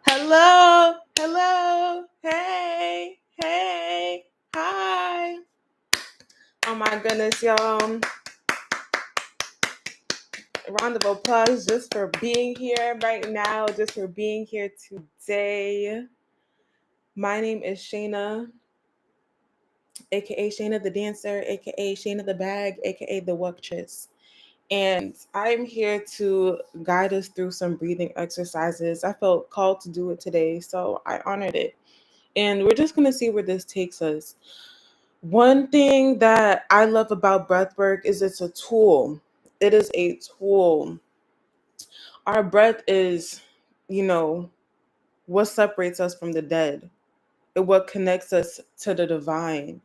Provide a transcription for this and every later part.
Hello, hello, hey, hey, hi. Oh my goodness, y'all. Round of applause just for being here right now, just for being here today. My name is Shayna, aka Shayna the Dancer, aka Shayna the Bag, aka the Wucktress. And I'm here to guide us through some breathing exercises. I felt called to do it today, so I honored it. And we're just going to see where this takes us. One thing that I love about breathwork is it's a tool. It is a tool. Our breath is, what separates us from the dead. It what connects us to the divine.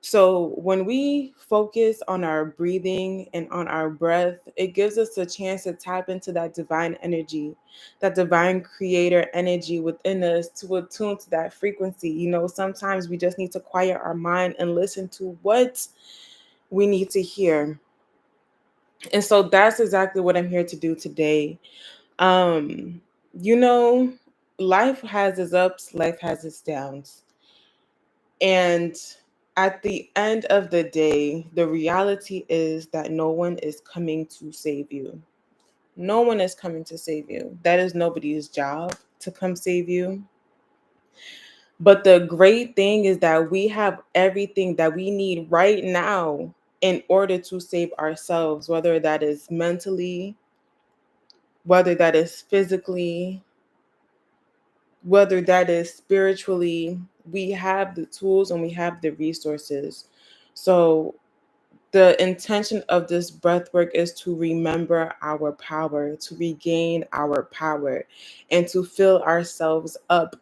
So when we focus on our breathing and on our breath, it gives us a chance to tap into that divine energy, that divine creator energy within us to attune to that frequency. Sometimes we just need to quiet our mind and listen to what we need to hear. And so that's exactly what I'm here to do today. Um, you know, life has its ups, life has its downs. And at the end of the day, the reality is that no one is coming to save you. No one is coming to save you. That is nobody's job to come save you. But the great thing is that we have everything that we need right now in order to save ourselves, whether that is mentally, whether that is physically, whether that is spiritually. We have the tools and we have the resources. So the intention of this breath work is to remember our power, to regain our power, and to fill ourselves up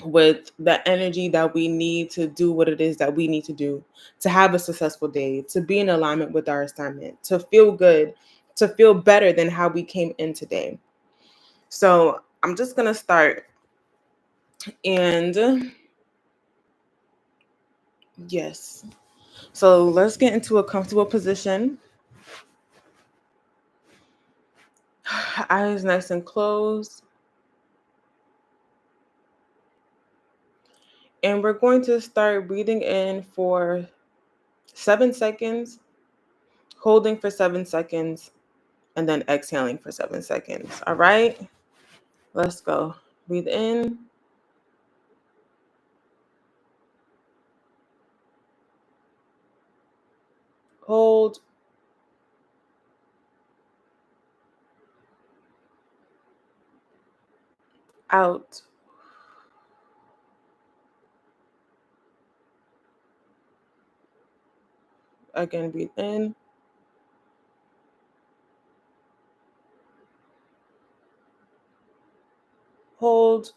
with the energy that we need to do what it is that we need to do, to have a successful day, to be in alignment with our assignment, to feel good, to feel better than how we came in today. So I'm just going to start. And yes. So let's get into a comfortable position. Eyes nice and closed. And we're going to start breathing in for 7 seconds, holding for 7 seconds, and then exhaling for 7 seconds. All right, let's go. Breathe in. Hold. Out. Again, breathe in. Hold.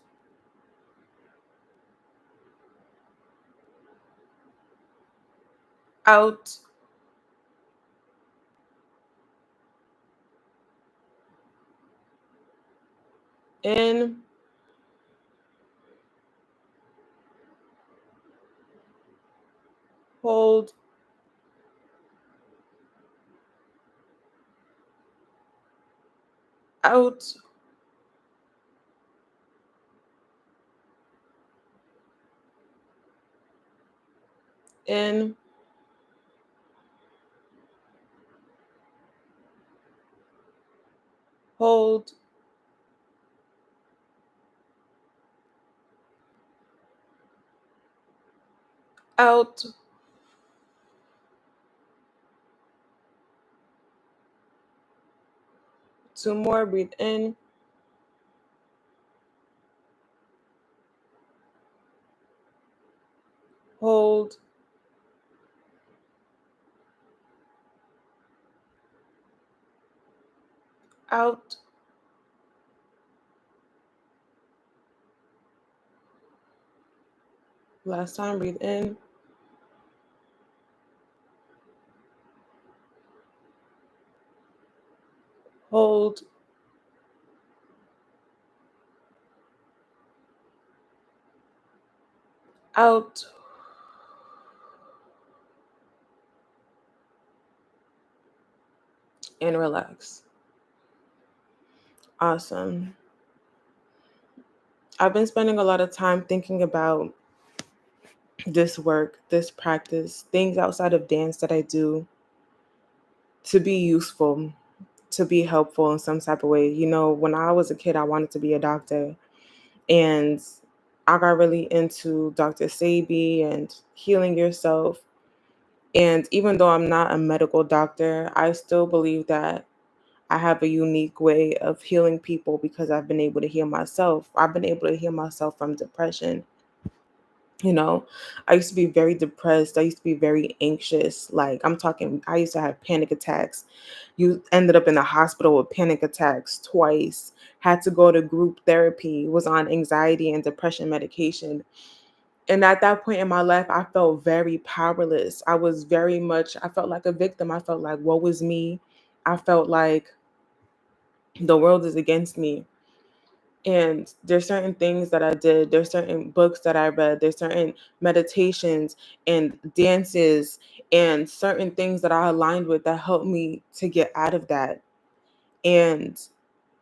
Out. In. Hold. Out. In. Hold. Out. Two more. Breathe in. Hold. Out. Last time. Breathe in. Hold. Out. And relax. Awesome. I've been spending a lot of time thinking about this work, this practice, things outside of dance that I do to be useful, to be helpful in some type of way. When I was a kid, I wanted to be a doctor. And I got really into Dr. Sebi and healing yourself. And even though I'm not a medical doctor, I still believe that I have a unique way of healing people because I've been able to heal myself. I've been able to heal myself from depression. You know, I used to be very depressed. I used to be very anxious. Like, I'm talking, I used to have panic attacks. You ended up in the hospital with panic attacks twice, had to go to group therapy, was on anxiety and depression medication. And at that point in my life, I felt very powerless. I felt like a victim. I felt like, woe is me. I felt like the world is against me. And there's certain things that I did, there's certain books that I read, there's certain meditations and dances and certain things that I aligned with that helped me to get out of that. And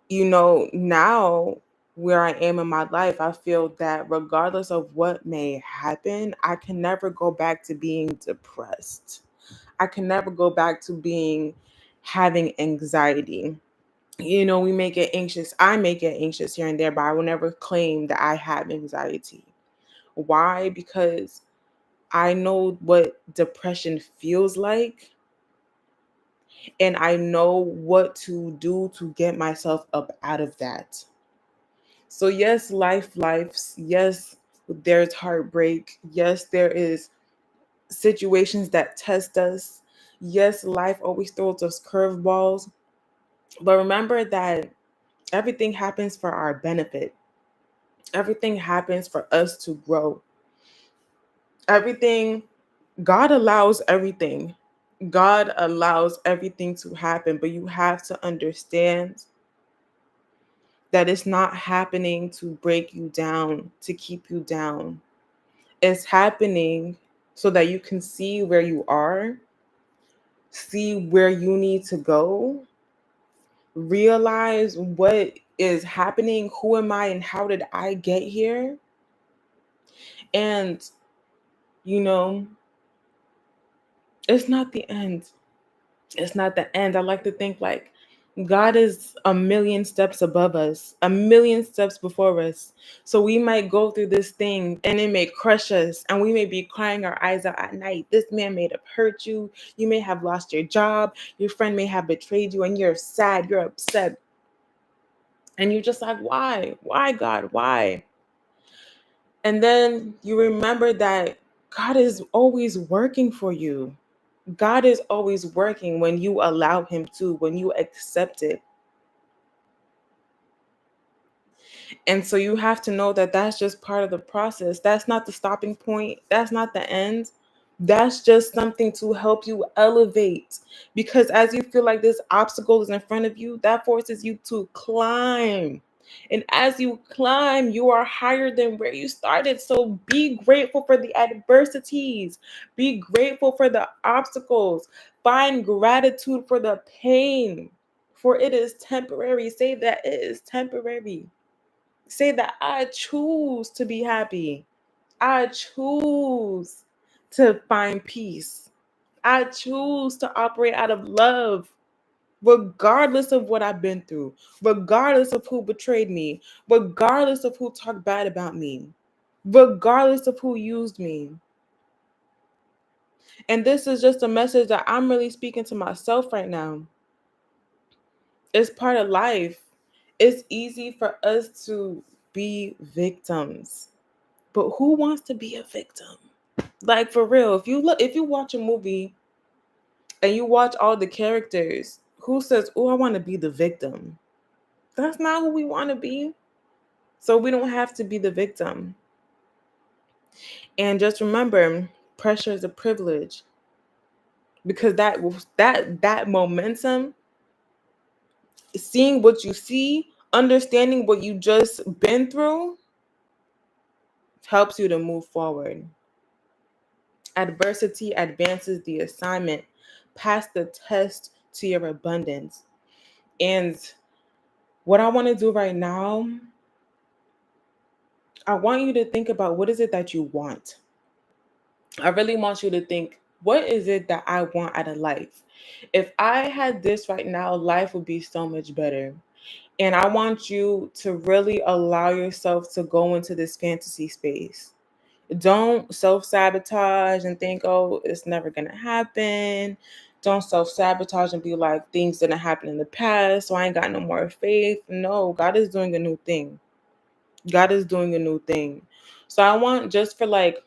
now where I am in my life, I feel that regardless of what may happen, I can never go back to being depressed. I can never go back to being having anxiety. We may get anxious. I may get anxious here and there, but I will never claim that I have anxiety. Why? Because I know what depression feels like, and I know what to do to get myself up out of that. So yes, lives. Yes, there's heartbreak. Yes, there is situations that test us. Yes, life always throws us curveballs. But remember that everything happens for our benefit. Everything happens for us to grow. Everything, God allows everything. God allows everything to happen, but you have to understand that it's not happening to break you down, to keep you down. It's happening so that you can see where you are, see where you need to go, realize what is happening, who am I, and how did I get here? And, you know, it's not the end. It's not the end. I like to think like God is a million steps above us, a million steps before us. So we might go through this thing and it may crush us and we may be crying our eyes out at night. This man may have hurt you. You may have lost your job. Your friend may have betrayed you and you're sad. You're upset. And you're just like, why? Why, God? Why? And then you remember that God is always working for you. God is always working when you allow Him to, when you accept it. And so you have to know that that's just part of the process. That's not the stopping point. That's not the end. That's just something to help you elevate. Because as you feel like this obstacle is in front of you, that forces you to climb. And as you climb, you are higher than where you started. So be grateful for the adversities. Be grateful for the obstacles. Find gratitude for the pain, for it is temporary. Say that it is temporary. Say that I choose to be happy. I choose to find peace. I choose to operate out of love, regardless of what I've been through, regardless of who betrayed me, regardless of who talked bad about me, regardless of who used me. And this is just a message that I'm really speaking to myself right now. It's part of life. It's easy for us to be victims. But who wants to be a victim? Like, for real, if you watch a movie and you watch all the characters, who says, "Oh, I want to be the victim"? That's not who we want to be. So we don't have to be the victim. And just remember, pressure is a privilege, because that momentum, seeing what you see, understanding what you just been through, helps you to move forward. Adversity advances the assignment. Pass the test to your abundance. And what I want to do right now I want you to think about, what is it that you want? I really want you to think, what is it that I want out of life? If I had this right now, life would be so much better. And I want you to really allow yourself to go into this fantasy space. Don't self sabotage and think, oh, it's never going to happen. Don't self sabotage and be like, things didn't happen in the past, so I ain't got no more faith. No, God is doing a new thing. God is doing a new thing. So I want, just for like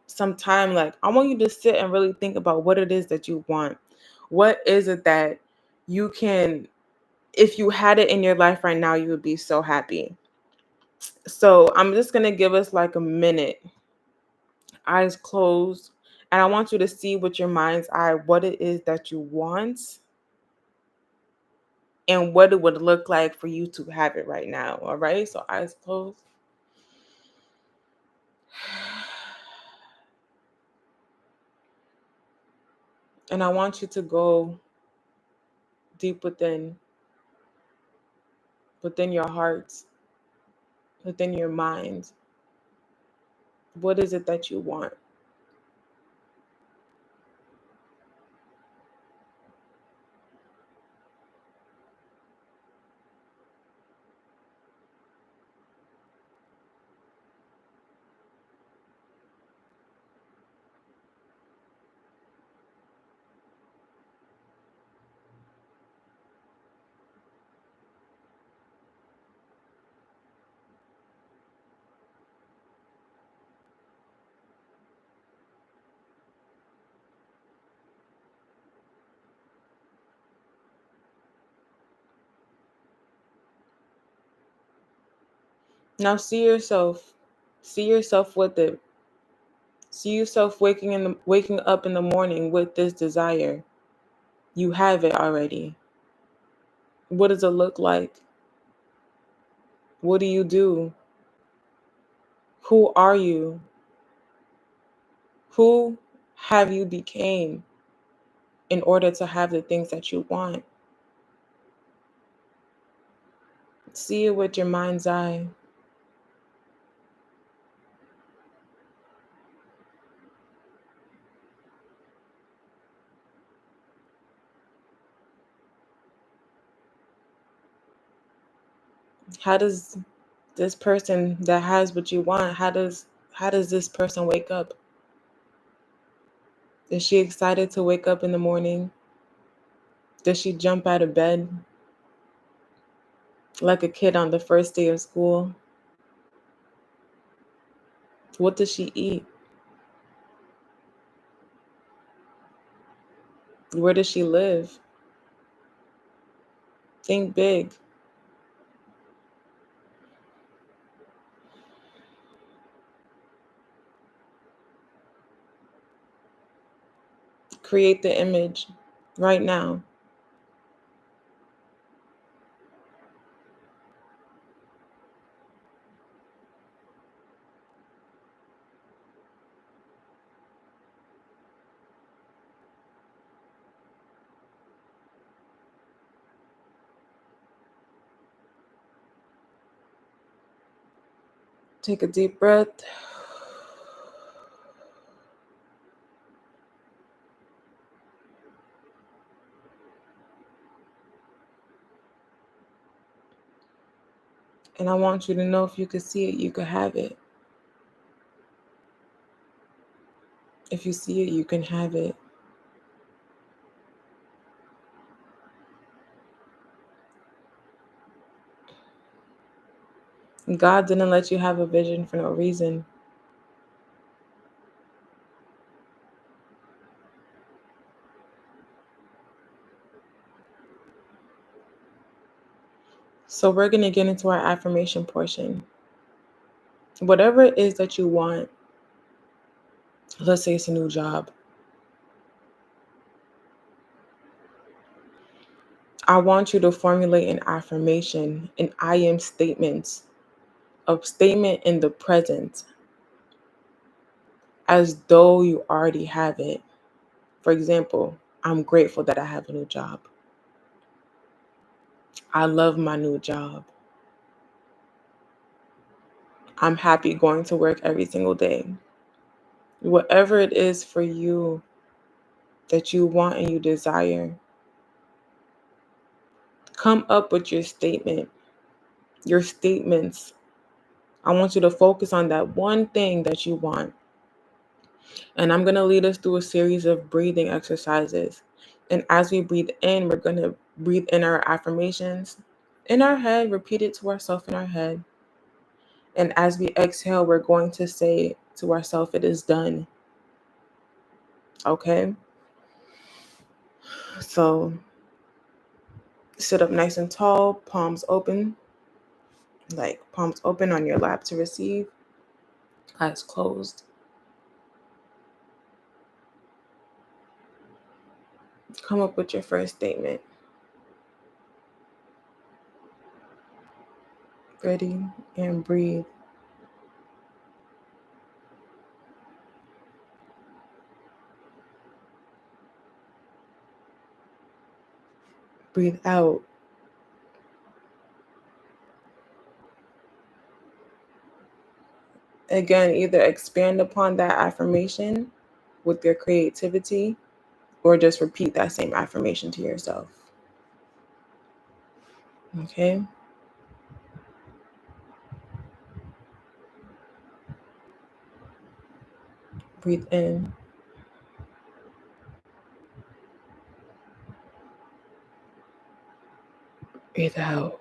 some time, like, I want you to sit and really think about what it is that you want. What is it that you can, if you had it in your life right now, you would be so happy. So I'm just going to give us like a minute, eyes closed, and I want you to see with your mind's eye what it is that you want and what it would look like for you to have it right now. All right, so eyes closed. And I want you to go deep within your hearts, within your mind. What is it that you want? Now see yourself. See yourself with it. See yourself waking up in the morning with this desire. You have it already. What does it look like? What do you do? Who are you? Who have you became in order to have the things that you want? See it with your mind's eye. How does this person that has what you want, how does this person wake up? Is she excited to wake up in the morning? Does she jump out of bed like a kid on the first day of school? What does she eat? Where does she live? Think big. Create the image right now. Take a deep breath. And I want you to know, if you could see it, you could have it. If you see it, you can have it. God didn't let you have a vision for no reason. So we're going to get into our affirmation portion. Whatever it is that you want, let's say it's a new job. I want you to formulate an affirmation, an I am statement, a statement in the present, as though you already have it. For example, I'm grateful that I have a new job. I love my new job. I'm happy going to work every single day. Whatever it is for you that you want and you desire, come up with your statement, your statements. I want you to focus on that one thing that you want. And I'm going to lead us through a series of breathing exercises. And as we breathe in, we're going to breathe in our affirmations in our head, repeat it to ourselves in our head. And as we exhale, we're going to say to ourselves, it is done. Okay? So sit up nice and tall, palms open, like palms open on your lap to receive, eyes closed. Come up with your first statement. Ready, and breathe. Breathe out. Again, either expand upon that affirmation with your creativity or just repeat that same affirmation to yourself. Okay? Breathe in. Breathe out.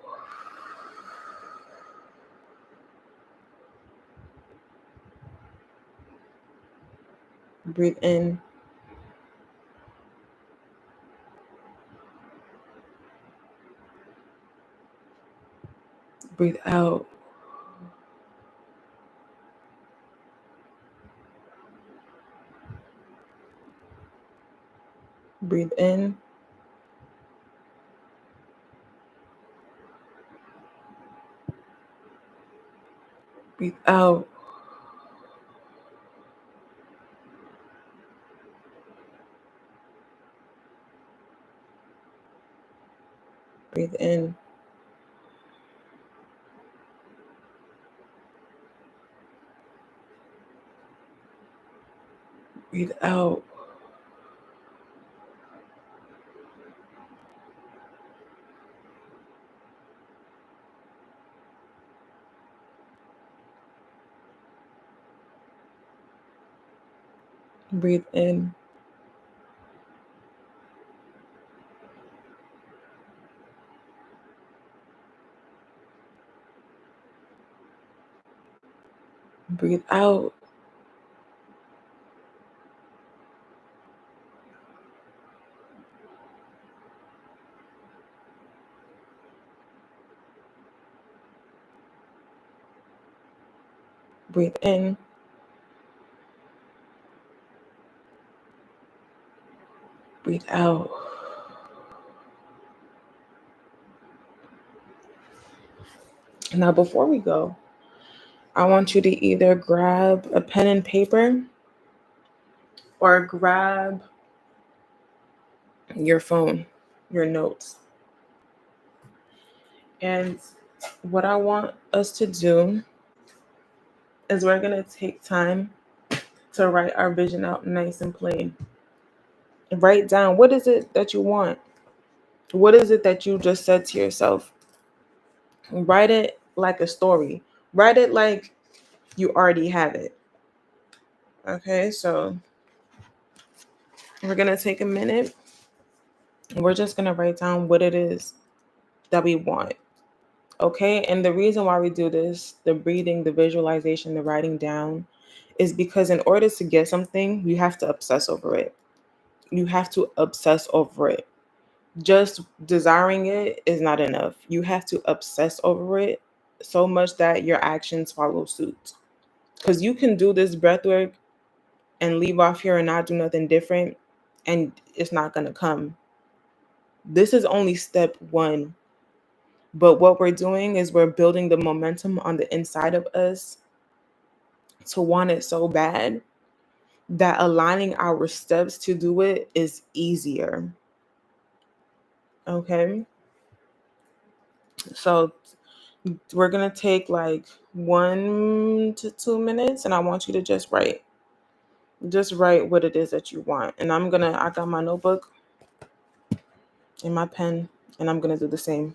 Breathe in. Breathe out. Breathe in. Breathe out. Breathe in. Breathe out. Breathe in. Breathe out. Breathe in. Breathe out. Now, before we go, I want you to either grab a pen and paper or grab your phone, your notes. And what I want us to do is we're going to take time to write our vision out nice and plain. Write down, what is it that you want? What is it that you just said to yourself? Write it like a story. Write it like you already have it. Okay, so we're going to take a minute and we're just going to write down what it is that we want. Okay, and the reason why we do this, the breathing, the visualization, the writing down, is because in order to get something, you have to obsess over it. You have to obsess over it. Just desiring it is not enough. You have to obsess over it so much that your actions follow suit. Because you can do this breath work and leave off here and not do nothing different, and it's not going to come. This is only step one. But what we're doing is we're building the momentum on the inside of us to want it so bad that aligning our steps to do it is easier. Okay? So We're going to take like 1 to 2 minutes, and I want you to just write. Just write what it is that you want. And I got my notebook and my pen, and I'm going to do the same.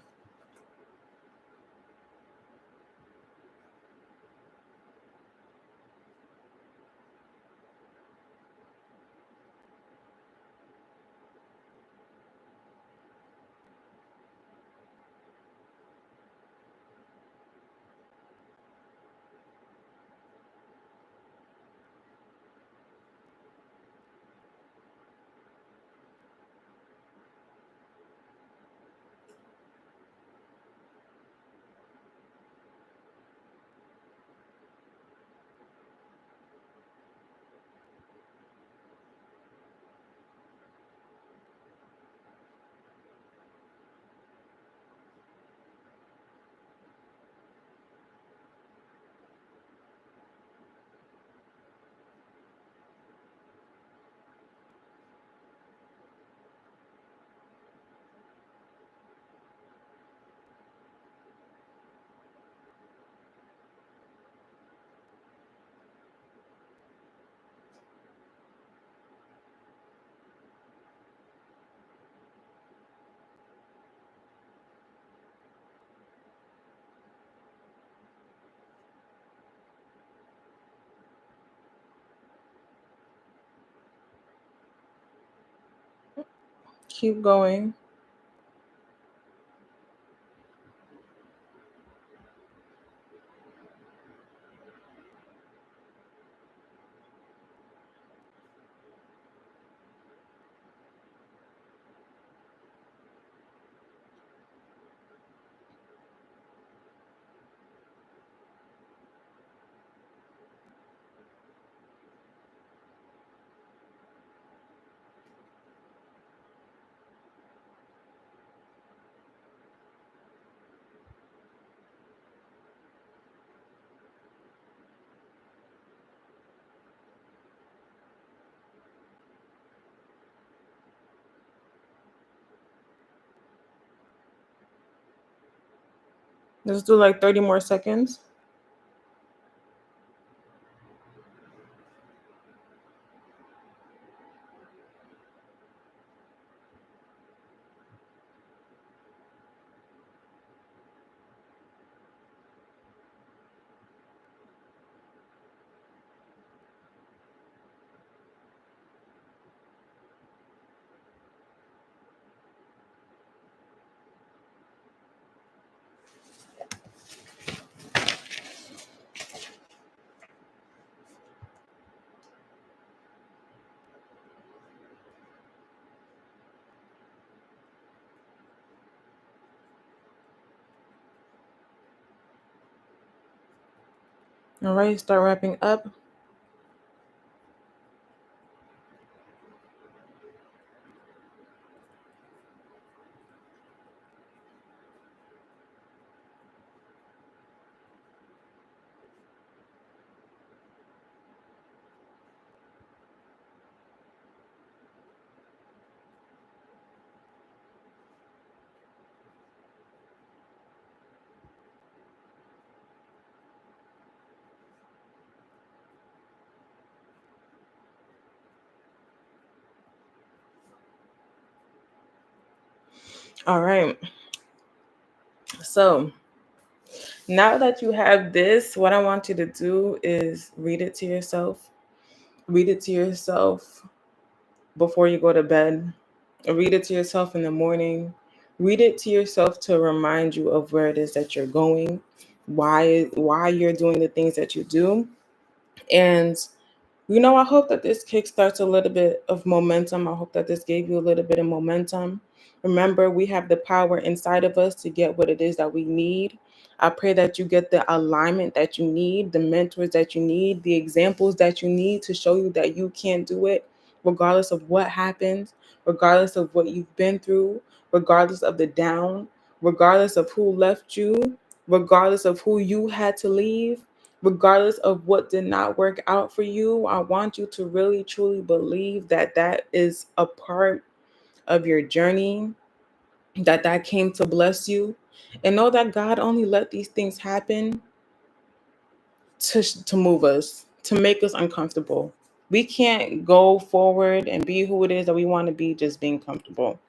Keep going. Let's do like 30 more seconds. All right, start wrapping up. All right. So now that you have this, what I want you to do is read it to yourself. Read it to yourself before you go to bed. Read it to yourself in the morning. Read it to yourself to remind you of where it is that you're going, why you're doing the things that you do. And I hope that this kickstarts a little bit of momentum. I hope that this gave you a little bit of momentum. Remember, we have the power inside of us to get what it is that we need. I pray that you get the alignment that you need, the mentors that you need, the examples that you need to show you that you can do it, regardless of what happens, regardless of what you've been through, regardless of the down, regardless of who left you, regardless of who you had to leave, regardless of what did not work out for you. I want you to really truly believe that that is a part of your journey, that came to bless you, And know that God only let these things happen to move us, to make us uncomfortable. We can't go forward and be who it is that we want to be just being comfortable.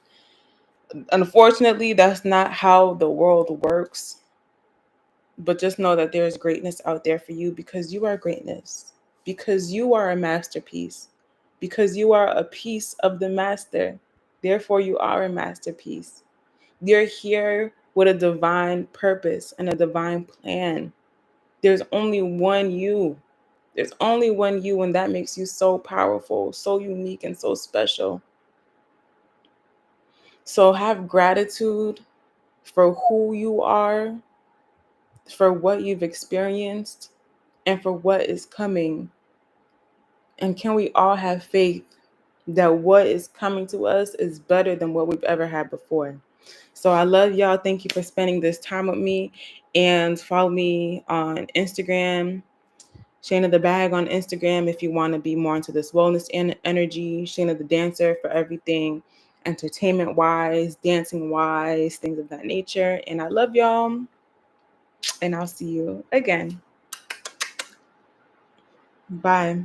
Unfortunately, that's not how the world works. But just know that there's greatness out there for you, because you are greatness, because you are a masterpiece, because you are a piece of the master. Therefore, you are a masterpiece. You're here with a divine purpose and a divine plan. There's only one you. There's only one you, and that makes you so powerful, so unique, and so special. So have gratitude for who you are, for what you've experienced, and for what is coming. And can we all have faith that what is coming to us is better than what we've ever had before? So I love y'all. Thank you for spending this time with me. And follow me on Instagram, Shayna the Bag on Instagram, if you want to be more into this wellness and energy. Shayna the Dancer for everything entertainment wise, dancing wise, things of that nature. And I love y'all. And I'll see you again. Bye.